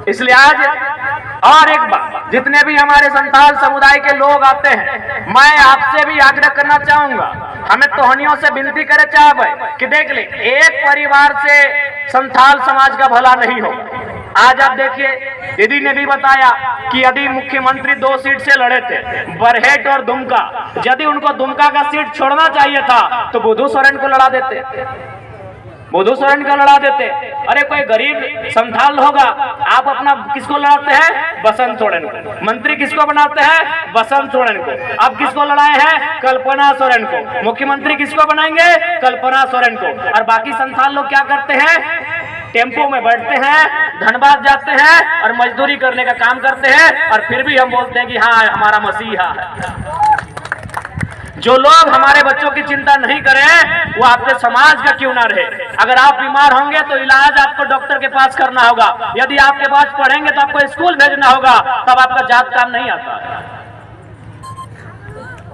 इसलिए आज और एक बात, जितने भी हमारे संथाल समुदाय के लोग आते हैं, मैं आपसे भी आग्रह करना चाहूंगा, हमें तोहनियों से विनती करे चाहे कि देख ले, एक परिवार से संथाल समाज का भला नहीं हो। आज आप देखिए, दीदी ने भी बताया कि यदि मुख्यमंत्री 2 सीट से लड़े थे, बरहेट और दुमका, यदि उनको दुमका का सीट छोड़ना चाहिए था तो बुधू सोरेन को लड़ा देते, बुधू सोरेन को लड़ा देते। अरे कोई गरीब संथाल होगा, आप अपना किसको लड़ाते हैं? बसंत सोरेन को। मंत्री किसको बनाते हैं? बसंत सोरेन को। अब किसको लड़ाए हैं? कल्पना सोरेन को। मुख्यमंत्री किसको बनाएंगे? कल्पना सोरेन को। और बाकी संथाल लोग क्या करते हैं? टेम्पो में बैठते हैं, धनबाद जाते हैं और मजदूरी करने का काम करते हैं, और फिर भी हम बोलते हैं कि हाँ हमारा मसीहा है। जो लोग हमारे बच्चों की चिंता नहीं करें वो आपके समाज का क्यों ना रहे। अगर आप बीमार होंगे तो इलाज आपको डॉक्टर के पास करना होगा, यदि आपके पास पढ़ेंगे तो आपको स्कूल भेजना होगा, तब आपका जात काम नहीं आता।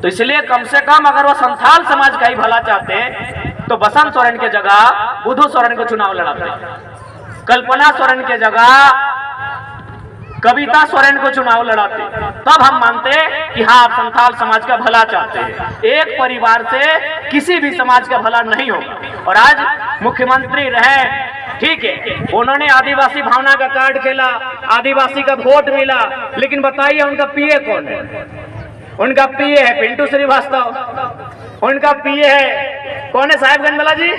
तो इसलिए कम से कम अगर वो संथाल समाज का ही भला चाहते हैं तो बसंत सोरेन के जगह बुधू सोरेन को चुनाव लड़ाते, कल्पना सोरेन के जगह कविता सोरेन को चुनाव लड़ाते, तब हम मानते कि हाँ आप संथाल समाज का भला चाहते हैं। एक परिवार से किसी भी समाज का भला नहीं होगा। और आज मुख्यमंत्री रहे, ठीक है, उन्होंने आदिवासी भावना का कार्ड खेला, आदिवासी का वोट मिला, लेकिन बताइए उनका पीए कौन है? उनका पीए है पिंटू श्रीवास्तव, उनका पीए है कौन है साहेबगंज वाला जी?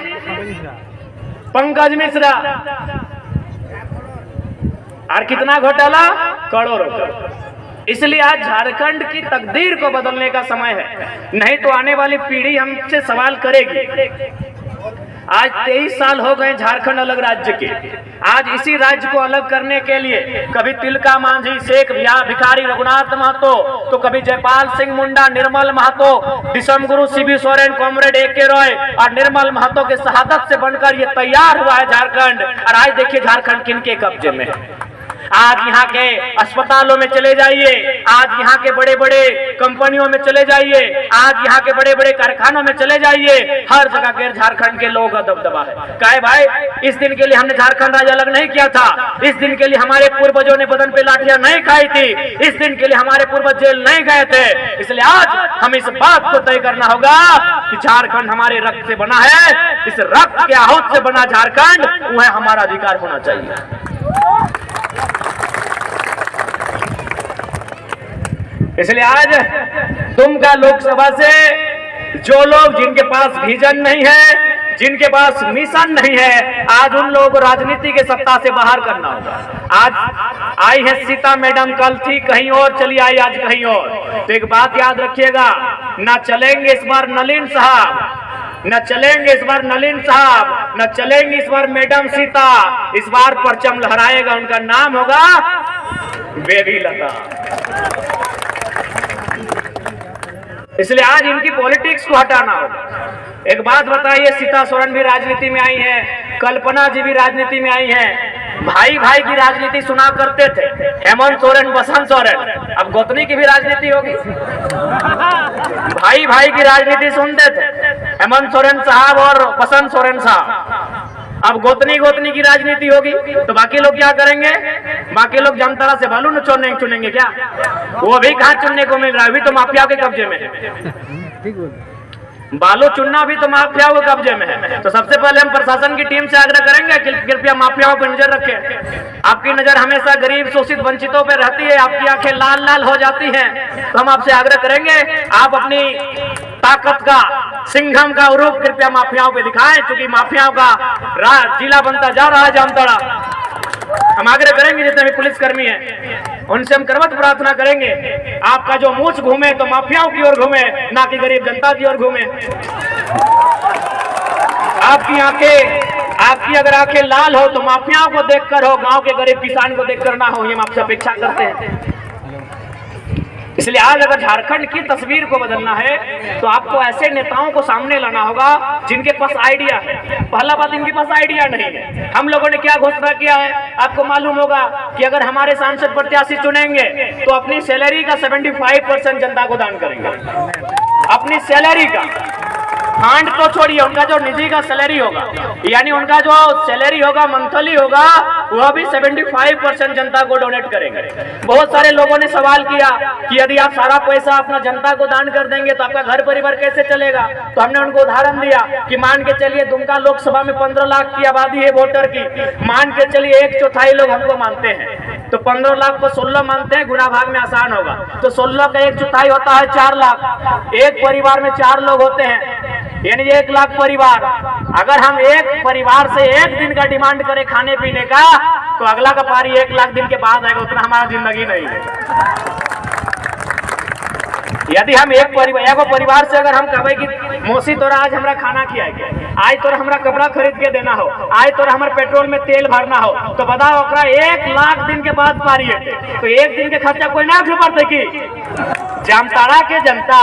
पंकज मिश्रा। और कितना घोटाला? करोड़ों। इसलिए आज झारखंड की तकदीर को बदलने का समय है, नहीं तो आने वाली पीढ़ी हमसे सवाल करेगी। आज 23 साल हो गए झारखंड अलग राज्य के। आज इसी राज्य को अलग करने के लिए कभी तिलका मांझी, शेख भिखारी रघुनाथ महतो, तो कभी जयपाल सिंह मुंडा, निर्मल महतो, दिसम गुरु शिबू सोरेन, कॉमरेड AK रॉय और निर्मल महतो के शहादत से बनकर ये तैयार हुआ है झारखंड। और आज देखिए झारखंड किनके कब्जे में है। आज यहाँ के अस्पतालों में चले जाइए, आज यहाँ के बड़े बड़े कंपनियों में चले जाइए, आज यहाँ के बड़े बड़े कारखानों में चले जाइए, हर जगह के झारखंड के लोगों का दबदबा है। कहे भाई, इस दिन के लिए हमने झारखंड राज्य अलग नहीं किया था, इस दिन के लिए हमारे पूर्वजों ने बदन पे लाठियां नहीं खाई थी, इस दिन के लिए हमारे पूर्वज जेल नहीं गए थे। इसलिए आज हम इस बात को तय करना होगा कि झारखंड हमारे रक्त से बना है, इस रक्त के आहूत से बना झारखंड वह हमारा अधिकार होना चाहिए। इसलिए आज दुमका लोकसभा से जो लोग, जिनके पास विजन नहीं है, जिनके पास मिशन नहीं है, आज उन लोगों को राजनीति के सत्ता से बाहर करना होगा। आज आई है सीता मैडम, कल थी कहीं और, चली आई आज कहीं और। तो एक बात याद रखिएगा, ना चलेंगे इस बार नलिन साहब, न चलेंगे इस बार नलिन साहब, न चलेंगे इस बार मैडम सीता, इस बार परचम लहराएगा, उनका नाम होगा बेबी लता। इसलिए आज इनकी पॉलिटिक्स को हटाना होगा। एक बात बताइए, सीता सोरेन भी राजनीति में आई हैं, कल्पना जी भी राजनीति में आई हैं, भाई भाई की राजनीति सुना करते थे, हेमंत सोरेन, बसंत सोरेन, अब गोतनी की भी राजनीति होगी। भाई भाई की राजनीति सुनते थे हेमंत सोरेन साहब और बसंत सोरेन साहब, अब गोतनी गोतनी की राजनीति होगी। तो बाकी लोग क्या करेंगे? बाकी लोग जामताड़ा से बालू न चुनेंगे क्या? वो भी कहाँ चुनने को मिल रहा है, अभी तो माफिया के कब्जे में है। बालू चुनना भी तो माफियाओं के कब्जे में है। तो सबसे पहले हम प्रशासन की टीम से आग्रह करेंगे कि कृपया माफियाओं पर नजर रखें। आपकी नजर हमेशा गरीब, शोषित, वंचितों पर रहती है, आपकी आंखें लाल लाल हो जाती हैं, तो हम आपसे आग्रह करेंगे आप अपनी ताकत का, सिंघम का रूप कृपया माफियाओं पे दिखाएं, क्योंकि माफियाओं का जिला बनता जा रहा है जामताड़ा। हम आग्रह करेंगे जितने भी पुलिसकर्मी हैं उनसे हम करवत प्रार्थना करेंगे, आपका जो मूछ घूमे तो माफियाओं की ओर घूमे, ना कि गरीब जनता की ओर घूमे। आपकी अगर आंखें लाल हो तो माफियाओं को देखकर हो, गांव के गरीब किसान को देखकर ना हो, ये हम आपसे अपेक्षा करते हैं। इसलिए आज अगर झारखंड की तस्वीर को बदलना है तो आपको ऐसे नेताओं को सामने लाना होगा जिनके पास आइडिया है। पहला बात, इनके पास आइडिया नहीं है। हम लोगों ने क्या घोषणा किया है आपको मालूम होगा कि अगर हमारे सांसद प्रत्याशी चुनेंगे तो अपनी सैलरी का 75% जनता को दान करेंगे। अपनी सैलरी का, फंड तो छोड़िए, उनका जो निजी का सैलरी होगा, यानी उनका जो सैलरी होगा मंथली होगा, वह भी 75% जनता को डोनेट करेंगे। बहुत सारे लोगों ने सवाल किया कि यदि आप सारा पैसा अपना जनता को दान कर देंगे तो आपका घर परिवार कैसे चलेगा। तो हमने उनको उदाहरण दिया कि मान के चलिए दुमका लोकसभा में 15 लाख की आबादी है वोटर की, मान के चलिए 1/4 लोग हमको मानते हैं, तो 15 लाख को 16 मानते हैं, गुणा भाग में आसान होगा। तो 16 का 1/4 होता है 4 लाख। एक परिवार में 4 लोग होते हैं, यानी 1 लाख परिवार। अगर हम एक परिवार से एक दिन का डिमांड करें खाने पीने का, तो अगला का पारी 1 लाख दिन के बाद आएगा, उतना हमारा जिंदगी नहीं है। यदि हम एक परिवार से अगर हम कहे कि मौसी तोरा आज हमरा खाना खियाएगे, आज तोरा हमरा कपड़ा खरीद के देना हो, आज तोरा हमारे पेट्रोल में तेल भरना हो, तो बताओ ओकरा 1 लाख दिन के बाद पारी है, तो एक दिन के खर्चा कोई ना उठा पड़ते की। जामताड़ा के जनता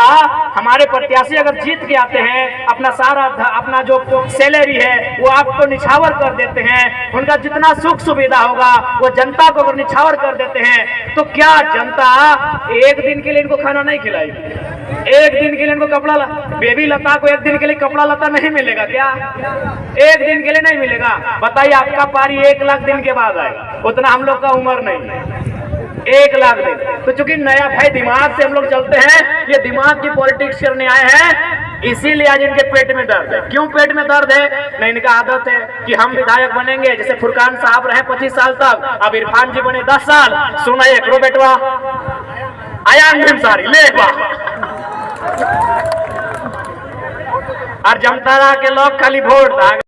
हमारे प्रत्याशी अगर जीत के आते हैं, अपना जो सैलरी है वो आपको निछावर कर देते हैं, उनका जितना सुख सुविधा होगा वो जनता को अगर निछावर कर देते हैं, तो क्या जनता एक दिन के लिए इनको खाना नहीं खिलाएगी? एक दिन के लिए इनको कपड़ा, बेबी लता को एक दिन के लिए कपड़ा लता नहीं मिलेगा क्या? एक दिन के लिए नहीं मिलेगा। बताइए, आपका पारी 1 लाख दिन के बाद आएगा, उतना हम लोग का उम्र नहीं है। 1 लाख दिन। तो चूंकि नया भाई दिमाग से हम लोग चलते हैं, ये दिमाग की पॉलिटिक्स करने आए हैं, इसीलिए आज इनके पेट में दर्द है। क्यों पेट में दर्द है? नहीं, इनका आदत है कि हम विधायक बनेंगे, जैसे फुरकान साहब रहे 25 साल तक, अब इरफान जी बने 10 साल। सुना एक बेटवा आया अंग्रेम सारी ले और जामताड़ा के लोग खाली वोट